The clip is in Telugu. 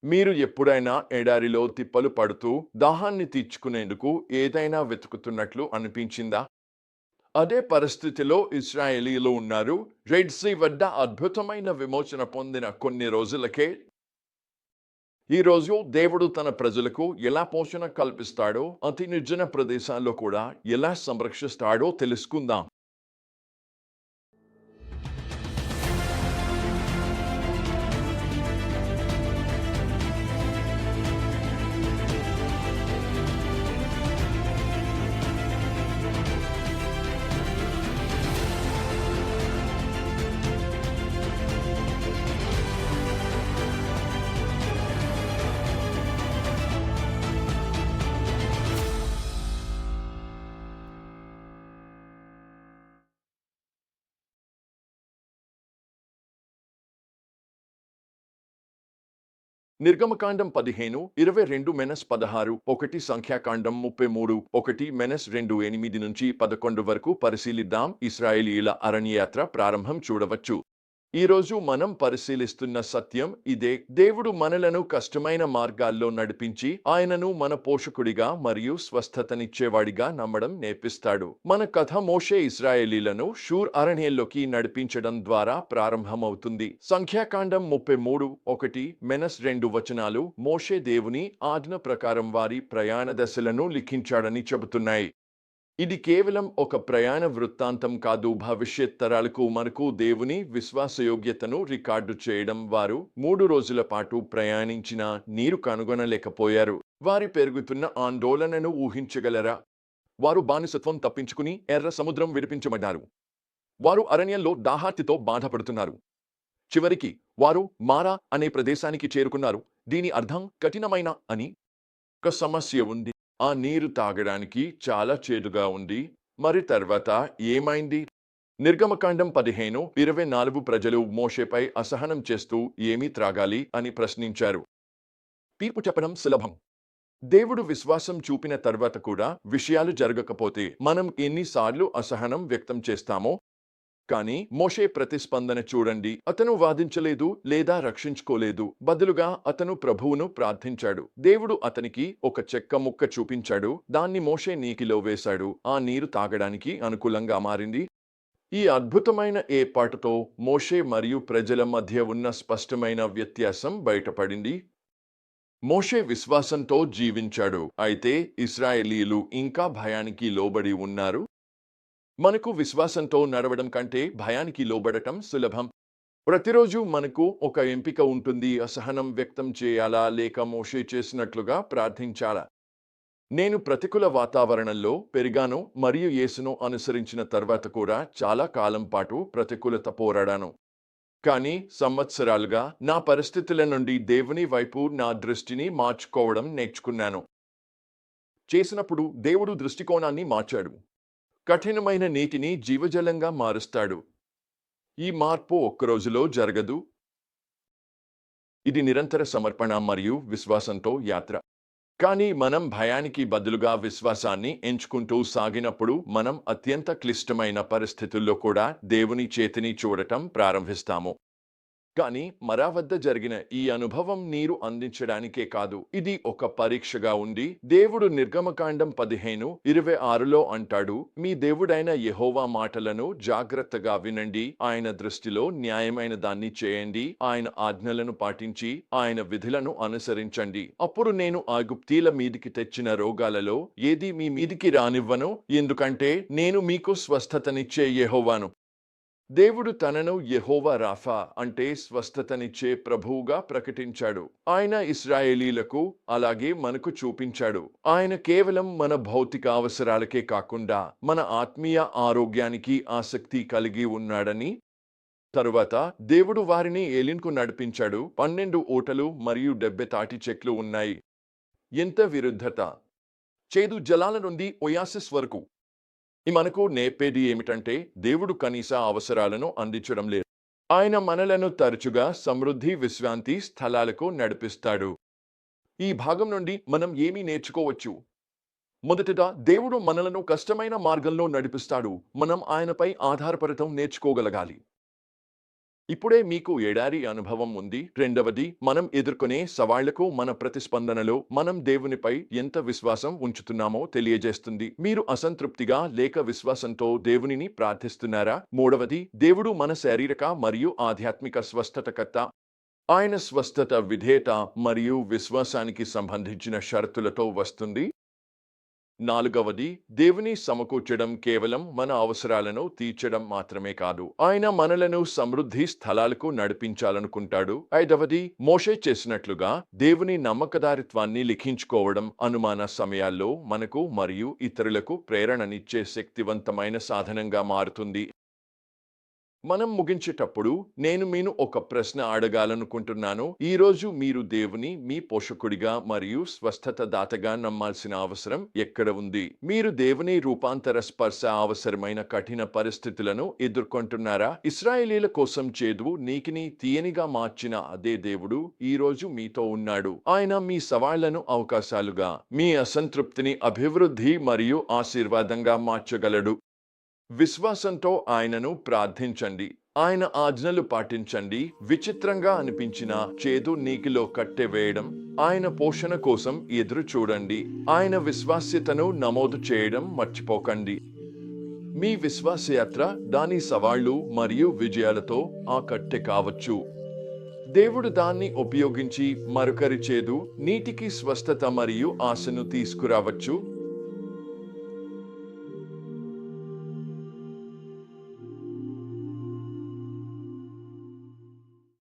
మీరు ఎప్పుడైనా ఎడారిలో తిప్పలు పడుతూ దాహాన్ని తీర్చుకునేందుకు ఏదైనా వెతుకుతున్నట్లు అనిపించిందా? అదే పరిస్థితిలో ఇశ్రాయేలీయులు ఉన్నారు. రెడ్ సీ వద్ద అద్భుతమైన విమోచన పొందిన కొన్ని రోజులకే ఈరోజు దేవుడు తన ప్రజలకు ఎలా పోషణ కల్పిస్తాడో, అతి నిర్జన ప్రదేశాల్లో కూడా ఎలా సంరక్షిస్తాడో తెలుసుకుందాం. నిర్గమకాండం 15:22-16, 1 సంఖ్యాకాండం 33:1-2 వరకు పరిశీలిద్దాం. ఇశ్రాయేలీయుల అరణ్యయాత్ర ప్రారంభం చూడవచ్చు. ఈరోజు మనం పరిశీలిస్తున్న సత్యం ఇదే. దేవుడు మనలను కష్టమైన మార్గాల్లో నడిపించి ఆయనను మన పోషకుడిగా మరియు స్వస్థతనిచ్చేవాడిగా నమ్మడం నేర్పిస్తాడు. మన కథ మోషే ఇశ్రాయేలీలను షూర్ అరణ్యంలోకి నడిపించడం ద్వారా ప్రారంభమవుతుంది. సంఖ్యాకాండం 33:1-2 మోషే దేవుని ఆజ్ఞ ప్రకారం వారి ప్రయాణ దశలను లిఖించాడని చెబుతున్నాయి. ఇది కేవలం ఒక ప్రయాణ వృత్తాంతం కాదు, భవిష్యత్ తరాలకు మనకు దేవుని విశ్వాసయోగ్యతను రికార్డు చేయడం. వారు 3 రోజుల పాటు ప్రయాణించిన నీరు కనుగొనలేకపోయారు. వారి పెరుగుతున్న ఆందోళనను ఊహించగలరా? వారు బానిసత్వం తప్పించుకుని ఎర్ర సముద్రం విడిపించబడ్డారు. వారు అరణ్యంలో దాహార్తితో బాధపడుతున్నారు. చివరికి వారు మారా అనే ప్రదేశానికి చేరుకున్నారు. దీని అర్థం కఠినమైన అని. ఒక సమస్య ఉంది. ఆ నీరు తాగడానికి చాలా చేదుగా ఉంది. మరి తర్వాత ఏమైంది? నిర్గమకాండం 15:24 ప్రజలు మోషేపై అసహనం చేస్తూ ఏమి త్రాగాలి అని ప్రశ్నించారు. తీర్పు చెప్పడం సులభం. దేవుడు విశ్వాసం చూపిన తర్వాత కూడా విషయాలు జరగకపోతే మనం ఎన్నిసార్లు అసహనం వ్యక్తం చేస్తామో. కానీ మోషే ప్రతిస్పందన చూడండి. అతను వాదించలేదు లేదా రక్షించుకోలేదు. బదులుగా అతను ప్రభువును ప్రార్థించాడు. దేవుడు అతనికి ఒక చెక్క ముక్క చూపించాడు. దాన్ని మోషే నీటిలో వేశాడు. ఆ నీరు తాగడానికి అనుకూలంగా మారింది. ఈ అద్భుతమైన ఏర్పాటుతో మోషే మరియు ప్రజల మధ్య ఉన్న స్పష్టమైన వ్యత్యాసం బయటపడింది. మోషే విశ్వాసంతో జీవించాడు. అయితే ఇశ్రాయేలీయులు ఇంకా భయానికి లోబడి ఉన్నారు. మనకు విశ్వాసంతో నడవడం కంటే భయానికి లోబడటం సులభం. ప్రతిరోజు మనకు ఒక ఎంపిక ఉంటుంది. అసహనం వ్యక్తం చేయాలా లేక మోషే చేసినట్లుగా ప్రార్థించాలా? నేను ప్రతికూల వాతావరణంలో పెరిగాను మరియు యేసును అనుసరించిన తర్వాత కూడా చాలా కాలం పాటు ప్రతికూలత పోరాడాను. కానీ సంవత్సరాలుగా నా పరిస్థితుల నుండి దేవుని వైపు నా దృష్టిని మార్చుకోవడం నేర్చుకున్నాను. చేసినప్పుడు దేవుడు దృష్టికోణాన్ని మార్చాడు. కఠినమైన నీటిని జీవజలంగా మారుస్తాడు. ఈ మార్పు ఒక్కరోజులో జరగదు. ఇది నిరంతర సమర్పణ మరియు విశ్వాసంతో యాత్ర. కానీ మనం భయానికి బదులుగా విశ్వాసాన్ని ఎంచుకుంటూ సాగినప్పుడు మనం అత్యంత క్లిష్టమైన పరిస్థితుల్లో కూడా దేవుని చేతిని చూడటం ప్రారంభిస్తాము. కానీ మరా వద్ద జరిగిన ఈ అనుభవం నీరు అందించడానికే కాదు, ఇది ఒక పరీక్షగా ఉంది. దేవుడు నిర్గమకాండం 15:26లో అంటాడు, మీ దేవుడైన యెహోవా మాటలను జాగ్రత్తగా వినండి. ఆయన దృష్టిలో న్యాయమైన దాన్ని చేయండి. ఆయన ఆజ్ఞలను పాటించి ఆయన విధులను అనుసరించండి. అప్పుడు నేను ఐగుప్తీయుల మీదికి తెచ్చిన రోగాలలో ఏది మీ మీదికి రానివ్వను, ఎందుకంటే నేను మీకు స్వస్థతనిచ్చే యెహోవాను. దేవుడు తనను యెహోవా రాఫా అంటే స్వస్థతనిచ్చే ప్రభువుగా ప్రకటించాడు. ఆయన ఇశ్రాయేలీలకు అలాగే మనకు చూపించాడు. ఆయన కేవలం మన భౌతిక అవసరాలకే కాకుండా మన ఆత్మీయ ఆరోగ్యానికి ఆసక్తి కలిగి ఉన్నాడని. తరువాత దేవుడు వారిని ఏలిన్కు నడిపించాడు. 12 ఊటలు మరియు 70 తాటి చెట్లు ఉన్నాయి. ఎంత విరుద్ధత! చేదు జలాల నుండి ఒయాసిస్ వరకు. మనకు నేర్పేది ఏమిటంటే దేవుడు కనీస అవసరాలను అందించడం లేదు. ఆయన మనలను తరచుగా సమృద్ధి విశ్రాంతి స్థలాలకు నడిపిస్తాడు. ఈ భాగం నుండి మనం ఏమి నేర్చుకోవచ్చు? మొదటగా దేవుడు మనలను కష్టమైన మార్గంలో నడిపిస్తాడు. మనం ఆయనపై ఆధారపడటం నేర్చుకోగలగాలి. ఇప్పుడే మీకు ఎడారి అనుభవం ఉంది. రెండవది, మనం ఎదుర్కొనే సవాళ్లకు మన ప్రతిస్పందనలో మనం దేవునిపై ఎంత విశ్వాసం ఉంచుతున్నామో తెలియజేస్తుంది. మీరు అసంతృప్తిగా లేక విశ్వాసంతో దేవునిని ప్రార్థిస్తున్నారా? మూడవది, దేవుడు మన శారీరక మరియు ఆధ్యాత్మిక స్వస్థతకర్త. ఆయన స్వస్థత విధేయత మరియు విశ్వాసానికి సంబంధించిన షరతులతో వస్తుంది. నాలుగవది, దేవుని సమకూర్చడం కేవలం మన అవసరాలను తీర్చడం మాత్రమే కాదు, ఆయన మనలను సమృద్ధి స్థలాలకు నడిపించాలనుకుంటాడు. ఐదవది, మోషే చేసినట్లుగా దేవుని నమ్మకదారిత్వాన్ని లిఖించుకోవడం అనుమాన సమయాల్లో మనకు మరియు ఇతరులకు ప్రేరణనిచ్చే శక్తివంతమైన సాధనంగా మారుతుంది. మనం ముగించేటప్పుడు నేను మీను ఒక ప్రశ్న అడగాలనుకుంటున్నాను. ఈరోజు మీరు దేవుని మీ పోషకుడిగా మరియు స్వస్థత దాతగా నమ్మాల్సిన అవసరం ఎక్కడ ఉంది? మీరు దేవుని రూపాంతర స్పర్శ అవసరమైన కఠిన పరిస్థితులను ఎదుర్కొంటున్నారా? ఇశ్రాయేలీల కోసం చేదు నీకిని తీయనిగా మార్చిన అదే దేవుడు ఈరోజు మీతో ఉన్నాడు. ఆయన మీ సవాళ్లను అవకాశాలుగా, మీ అసంతృప్తిని అభివృద్ధి మరియు ఆశీర్వాదంగా మార్చగలడు. విశ్వాసంతో ఆయనను ప్రార్థించండి. ఆయన ఆజ్ఞలు పాటించండి. విచిత్రంగా అనిపించిన చేదు నీకిలో కట్టెవేయడం, ఆయన పోషణ కోసం ఎదురు చూడండి. ఆయన విశ్వాస్యతను నమోదు చేయడం మర్చిపోకండి. మీ విశ్వాసయాత్ర దాని సవాళ్లు మరియు విజయాలతో ఆ కట్టె కావచ్చు. దేవుడు దాన్ని ఉపయోగించి మరొకరి చేదు నీటికి స్వస్థత మరియు ఆశను తీసుకురావచ్చు.